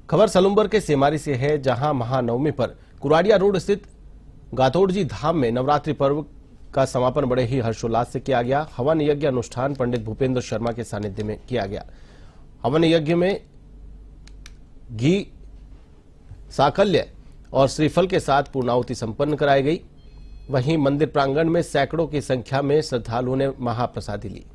खबर सलुम्बर के सेमारी से है, जहां महानवमी पर कुराड़िया रोड स्थित गातोड़जी धाम में नवरात्रि पर्व का समापन बड़े ही हर्षोल्लास से किया गया। हवन यज्ञ अनुष्ठान पंडित भूपेंद्र शर्मा के सानिध्य में किया गया। हवन यज्ञ में घी, साकल्य और श्रीफल के साथ पूर्णाहुति संपन्न कराई गई। वहीं मंदिर प्रांगण में सैकड़ों की संख्या में श्रद्धालुओं ने महाप्रसादी ली।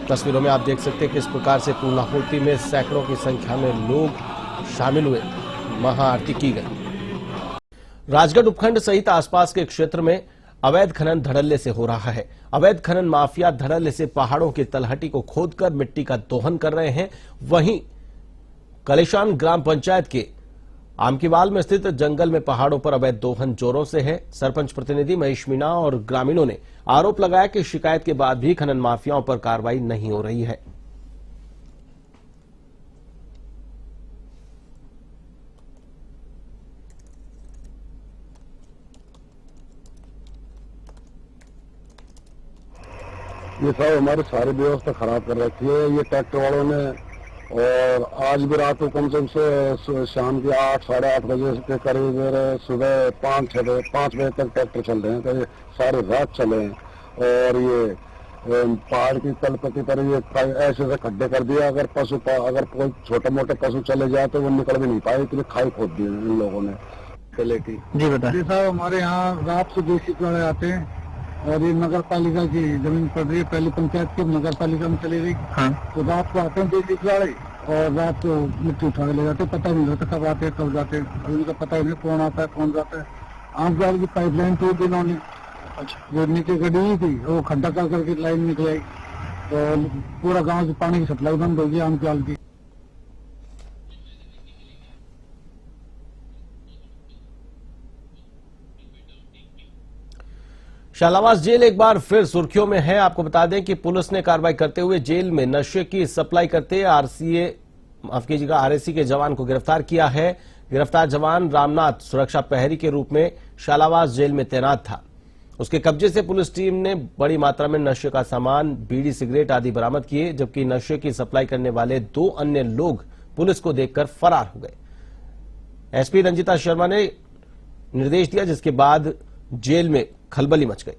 तस्वीरों में आप देख सकते हैं कि इस प्रकार से पूर्णाहुति में सैकड़ों की संख्या में लोग शामिल हुए, महाआरती की गई। राजगढ़ उपखंड सहित आसपास के क्षेत्र में अवैध खनन धड़ल्ले से हो रहा है। अवैध खनन माफिया धड़ल्ले से पहाड़ों की तलहटी को खोदकर मिट्टी का दोहन कर रहे हैं। वहीं कलेशान ग्राम पंचायत के आमकीवाल में स्थित जंगल में पहाड़ों पर अवैध दोहन जोरों से है। सरपंच प्रतिनिधि महेश मीणा और ग्रामीणों ने आरोप लगाया कि शिकायत के बाद भी खनन माफियाओं पर कार्रवाई नहीं हो रही है। ये सब हमारी सारी व्यवस्था खराब कर रखी है ये ट्रैक्टर वालों ने। और आज भी रात को कम से शाम के 8 साढ़े 8 बजे के करीब सुबह 5 बजे तक ट्रैक्टर चल रहे हैं। तो ये सारी रात चले हैं। और ये पहाड़ की तलपति पर ये ऐसे से खड्डे कर दिया। अगर कोई छोटे मोटे पशु चले जाए तो वो निकल भी नहीं पाए, इतनी खाई खोद दी इन लोगों ने किले की। जी बता जी साहब, हमारे यहाँ रात से देसी वाले आते हैं और ये नगर पालिका की जमीन पड़ रही है, पहली पंचायत की नगर पालिका में चली गई। हाँ। तो रात को आते हैं देसी वाले और रात को मिट्टी उठा के ले जाते, पता नहीं रहता कब आते हैं कब जाते हैं। अभी उनका पता ही नहीं कौन आता है कौन जाता है। आम जाल की पाइपलाइन तोड़ दी इन्होंने, जो नीचे गड़ी हुई थी वो खड्डा कर करके लाइन निकल आई। तो पूरा गाँव से पानी की सप्लाई बंद हो गई आम जाल की। शालावास जेल एक बार फिर सुर्खियों में है। आपको बता दें कि पुलिस ने कार्रवाई करते हुए जेल में नशे की सप्लाई करते आरएसी के जवान को गिरफ्तार किया है। गिरफ्तार जवान रामनाथ सुरक्षा प्रहरी के रूप में शालावास जेल में तैनात था। उसके कब्जे से पुलिस टीम ने बड़ी मात्रा में नशे का सामान, बीड़ी, सिगरेट आदि बरामद किए, जबकि नशे की सप्लाई करने वाले 2 अन्य लोग पुलिस को देखकर फरार हो गए। एसपी रंजिता शर्मा ने निर्देश दिया, जिसके बाद जेल में खलबली मच गई।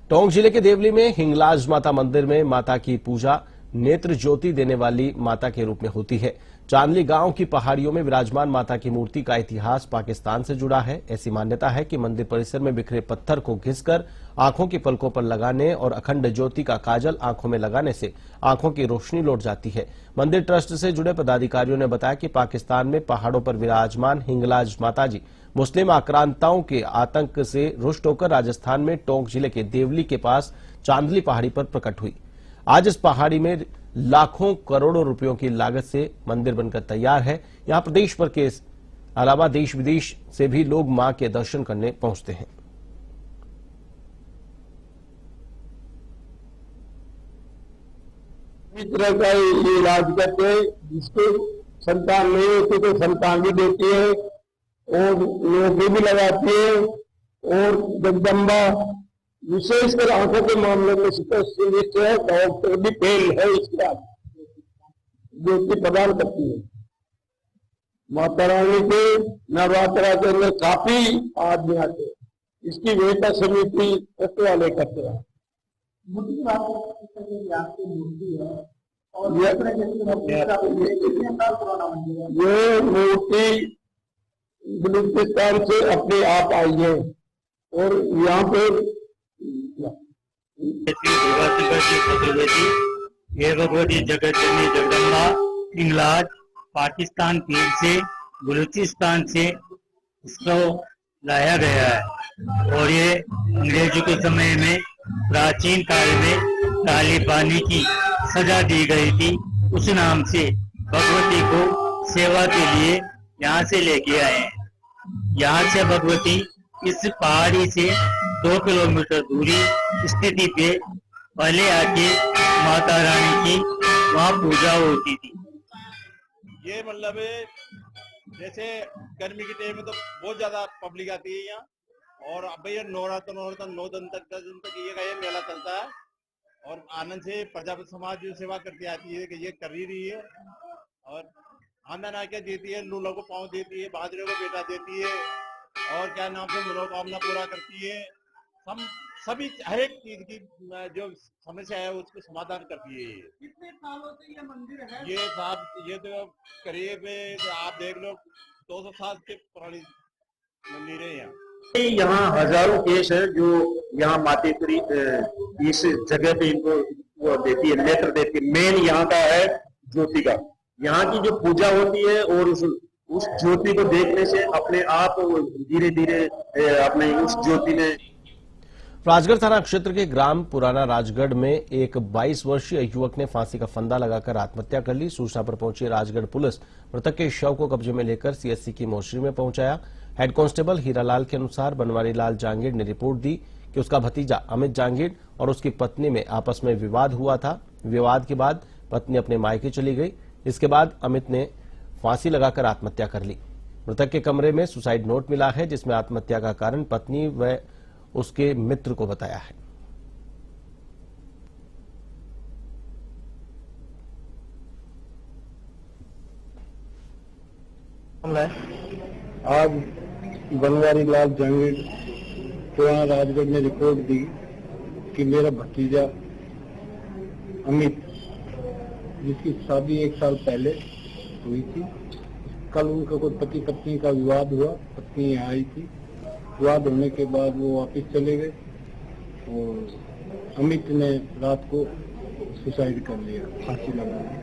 टोंक जिले के देवली में हिंगलाज माता मंदिर में माता की पूजा नेत्र ज्योति देने वाली माता के रूप में होती है। चांदली गांव की पहाड़ियों में विराजमान माता की मूर्ति का इतिहास पाकिस्तान से जुड़ा है। ऐसी मान्यता है कि मंदिर परिसर में बिखरे पत्थर को घिसकर आंखों की पलकों पर लगाने और अखंड ज्योति का काजल आंखों में लगाने से आंखों की रोशनी लौट जाती है। मंदिर ट्रस्ट से जुड़े पदाधिकारियों ने बताया कि पाकिस्तान में पहाड़ों पर विराजमान हिंगलाज माताजी मुस्लिम आक्रांताओं के आतंक से रुष्ट होकर राजस्थान में टोंक जिले के देवली के पास चांदली पहाड़ी पर प्रकट हुई। आज इस पहाड़ी में लाखों करोड़ों रुपयों की लागत से मंदिर बनकर तैयार है। यहां प्रदेश भर के अलावा देश विदेश से भी लोग मां के दर्शन करने पहुंचते हैं। इस तरह का ये इलाज करते हैं, जिसको संतान नहीं होती तो संतान भी देती है और नौकरी भी लगाती है। और जगदम्बा विशेषकर आंखों के मामले में स्पेशलिस्ट है, डॉक्टर भी फेल है इसके बाद ज्योति प्रदान करती है। माता रानी के नवरात्रा के अंदर काफी आदमी आते हैं। इसकी वेता समिति ट्रस्ट वाले करते हैं। ये मूर्ति बलूचिस्तान से अपने आप आई है और यहाँ पे ये भगवती जगत जननी जगदम्बा हिंगलाज पाकिस्तान पीर से बलूचिस्तान से इसको लाया गया है। और ये अंग्रेजों के समय में प्राचीन काल में काली पानी की सजा दी गई थी। उस नाम से भगवती को सेवा के लिए यहाँ से लेके आए हैं। यहाँ से भगवती इस पहाड़ी से 2 किलोमीटर दूरी स्थिति पे पहले आके माता रानी की वहाँ पूजा होती थी। ये मतलब जैसे गर्मी के टाइम में तो बहुत ज्यादा पब्लिक आती है यहाँ, और अब भैया नवरात्र 9 दिन तक 10 दिन तक ये मेला चलता है, और आनंद से प्रजापति समाज जो सेवा करती आती है कि ये कर ही रही है, और आनंद आके देती है, लूला को पाँव देती है, बहादुर को बेटा देती है, और क्या नाम से मनोकामना पूरा करती है। हम सभी हर एक चीज की जो समस्या है उसको समाधान करती है। कितने सालों से ये मंदिर है? ये तो करीब आप देख लो 200 साल के पुरानी मंदिर है यहाँ। यहाँ हजारों केस है जो यहाँ मातेश्वरी इस जगह पे इनको वो देती है, नेत्र देती है। मेन यहाँ का है ज्योति का, यहाँ की जो पूजा होती है, और उस ज्योति को देखने से अपने आप धीरे धीरे अपने उस ज्योति ने। राजगढ़ थाना क्षेत्र के ग्राम पुराना राजगढ़ में एक 22 वर्षीय युवक ने फांसी का फंदा लगाकर आत्महत्या कर ली। सूचना पर पहुंची राजगढ़ पुलिस मृतक के शव को कब्जे में लेकर सीएससी की मोर्चरी में पहुंचाया। हेड कांस्टेबल हीरालाल के अनुसार बनवारी लाल जांगीड़ ने रिपोर्ट दी कि उसका भतीजा अमित जांगीड़ और उसकी पत्नी में आपस में विवाद हुआ था। विवाद के बाद पत्नी अपने मायके चली गई। इसके बाद अमित ने फांसी लगाकर आत्महत्या कर ली। मृतक के कमरे में सुसाइड नोट मिला है, जिसमें आत्महत्या का कारण पत्नी व उसके मित्र को बताया है। आज बनवारी लाल जांगीड़ पुराना राजगढ़ ने रिपोर्ट दी कि मेरा भतीजा अमित, जिसकी शादी 1 साल पहले हुई थी, कल उनका कोई पति पत्नी का विवाद हुआ। पत्नी यहाँ आई थी, विवाद होने के बाद वो वापस चले गए, और अमित ने रात को सुसाइड कर लिया, फांसी लगा ली।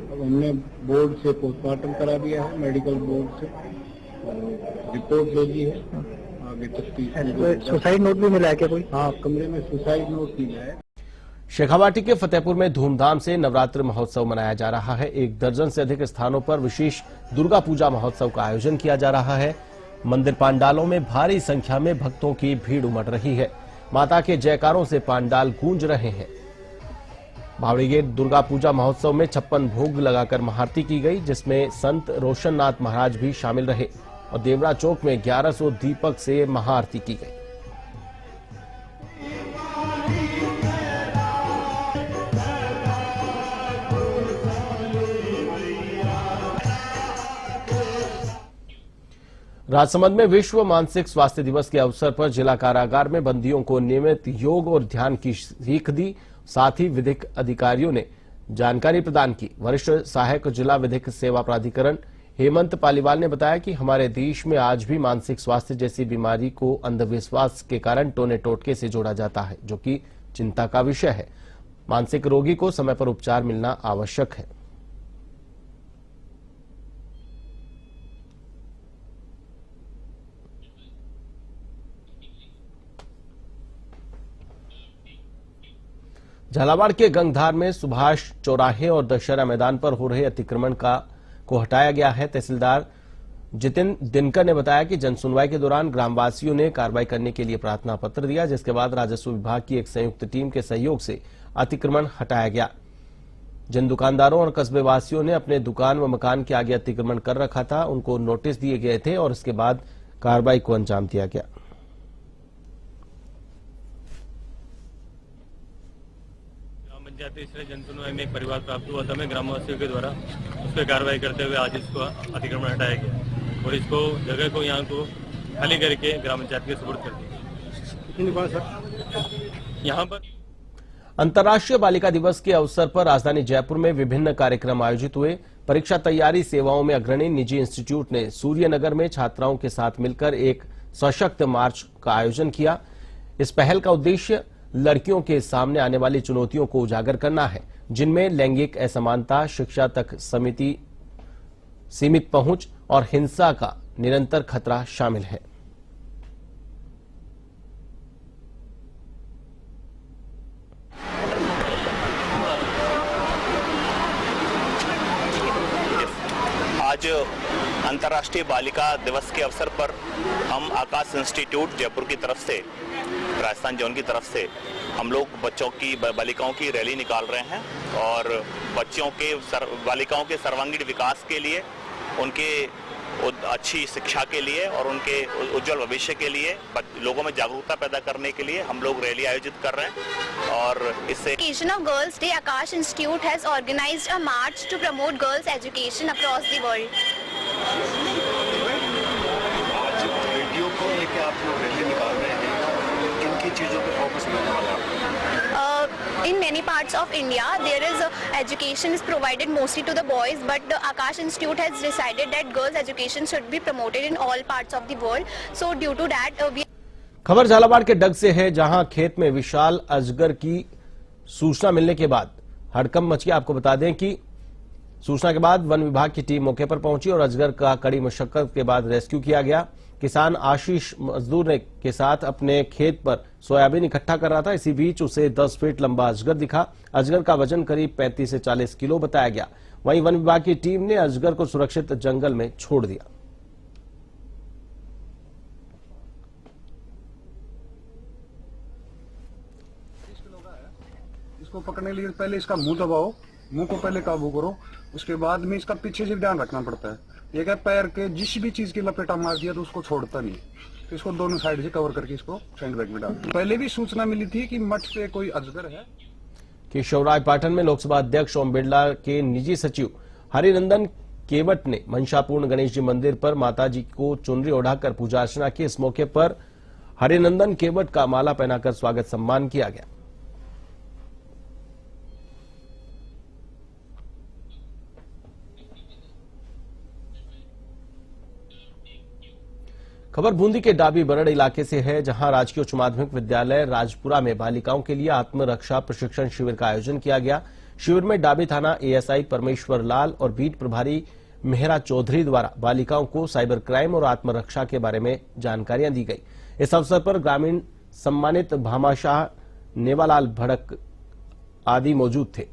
अब हमने बोर्ड से पोस्टमार्टम करा दिया है, मेडिकल बोर्ड से, और रिपोर्ट ले ली है। आगे तफ्तीश। सुसाइड नोट भी मिला है क्या कोई? हाँ, कमरे में सुसाइड नोट मिला है। शेखावाटी के फतेहपुर में धूमधाम से नवरात्र महोत्सव मनाया जा रहा है। 1 दर्जन से अधिक स्थानों पर विशेष दुर्गा पूजा महोत्सव का आयोजन किया जा रहा है। मंदिर पांडालों में भारी संख्या में भक्तों की भीड़ उमड़ रही है। माता के जयकारों से पांडाल गूंज रहे हैं। भावड़ी गेट दुर्गा पूजा महोत्सव में 56 भोग लगाकर महाआरती की गई, जिसमें संत रोशननाथ महाराज भी शामिल रहे, और देवरा चौक में 1100 दीपक से महाआरती की गई। राजसमंद में विश्व मानसिक स्वास्थ्य दिवस के अवसर पर जिला कारागार में बंदियों को नियमित योग और ध्यान की सीख दी। साथ ही विधिक अधिकारियों ने जानकारी प्रदान की। वरिष्ठ सहायक जिला विधिक सेवा प्राधिकरण हेमंत पालीवाल ने बताया कि हमारे देश में आज भी मानसिक स्वास्थ्य जैसी बीमारी को अंधविश्वास के कारण टोने टोटके से जोड़ा जाता है, जो कि चिंता का विषय है। मानसिक रोगी को समय पर उपचार मिलना आवश्यक है। झालावाड़ के गंगधार में सुभाष चौराहे और दशहरा मैदान पर हो रहे अतिक्रमण को हटाया गया है। तहसीलदार जितिन दिनकर ने बताया कि जनसुनवाई के दौरान ग्रामवासियों ने कार्रवाई करने के लिए प्रार्थना पत्र दिया, जिसके बाद राजस्व विभाग की एक संयुक्त टीम के सहयोग से अतिक्रमण हटाया गया। जिन दुकानदारों और कस्बेवासियों ने अपने दुकान व मकान के आगे अतिक्रमण कर रखा था, उनको नोटिस दिए गए थे और इसके बाद कार्रवाई को अंजाम दिया गया। तीसरे जनसुनवाई में एक परिवार प्राप्त हुआ था, मैं ग्रामवासियों के द्वारा उस पर कार्रवाई करते हुए आज इसको अतिक्रमण हटाया गया और इसको जगह को यहाँ को खाली करके ग्राम पंचायत के सुपुर्द कर दिया। यहाँ पर अंतर्राष्ट्रीय बालिका दिवस के अवसर पर राजधानी जयपुर में विभिन्न कार्यक्रम आयोजित हुए। परीक्षा तैयारी सेवाओं में अग्रणी निजी इंस्टीट्यूट ने सूर्यनगर में छात्राओं के साथ मिलकर एक सशक्त मार्च का आयोजन किया। इस पहल का उद्देश्य लड़कियों के सामने आने वाली चुनौतियों को उजागर करना है, जिनमें लैंगिक असमानता, शिक्षा तक सीमित पहुंच और हिंसा का निरंतर खतरा शामिल है। आज अंतर्राष्ट्रीय बालिका दिवस के अवसर पर हम आकाश इंस्टीट्यूट जयपुर की तरफ से राजस्थान जोन की तरफ से हम लोग बच्चों की बालिकाओं की रैली निकाल रहे हैं और बच्चों के बालिकाओं के सर्वांगीण विकास के लिए, उनके अच्छी शिक्षा के लिए और उनके उज्जवल भविष्य के लिए लोगों में जागरूकता पैदा करने के लिए हम लोग रैली आयोजित कर रहे हैं। और इससे Education of Girls Day, Akash Institute has organized a march to promote girls' education across the world. आज बेटियों को लेकर आप लोग रैली निकाल रहे हैं, किन की चीज़ों पे फोकस करने वाला है? In many parts of India, there is education is provided mostly to the boys, but the Akash Institute has decided that girls' education should be promoted in all parts of the world. So due to that, we खबर झालावाड़ के डग से है, जहां खेत में विशाल अजगर की सूचना मिलने के बाद हड़कंप मच गया। आपको बता दें कि सूचना के बाद वन विभाग की टीम मौके पर पहुंची और अजगर का कड़ी मशक्कत के बाद रेस्क्यू किया गया। किसान आशीष मजदूर के साथ अपने खेत पर सोयाबीन इकट्ठा कर रहा था। इसी बीच उसे 10 फीट लंबा अजगर दिखा। अजगर का वजन करीब 35 से 40 किलो बताया गया। वहीं वन विभाग की टीम ने अजगर को सुरक्षित जंगल में छोड़ दिया। इसको पकड़ने के लिए पहले इसका मुंह दबाओ, मुंह को पहले काबू करो, उसके बाद में इसका पीछे से ध्यान रखना पड़ता है। ये क्या पैर के जिस भी चीज की लपेटा मार दिया तो उसको छोड़ता नहीं, तो इसको दोनों साइड से कवर करके इसको सैंड बैग में डाल। पहले भी सूचना मिली थी कि मठ से कोई अजगर है। केशवराज पाटन में लोकसभा अध्यक्ष ओम बिरला के निजी सचिव हरिनंदन केवट ने मंशापूर्ण गणेश जी मंदिर पर माताजी को चुनरी ओढ़ाकर पूजा अर्चना की। इस मौके पर हरिनंदन केवट का माला पहनाकर स्वागत सम्मान किया गया। खबर बूंदी के डाबी बरड़ इलाके से है, जहां राजकीय उच्च माध्यमिक विद्यालय राजपुरा में बालिकाओं के लिए आत्मरक्षा प्रशिक्षण शिविर का आयोजन किया गया। शिविर में डाबी थाना एएसआई परमेश्वर लाल और बीट प्रभारी मेहरा चौधरी द्वारा बालिकाओं को साइबर क्राइम और आत्मरक्षा के बारे में जानकारियां दी गई। इस अवसर पर ग्रामीण सम्मानित भामाशाह, नेवालाल भड़क आदि मौजूद थे।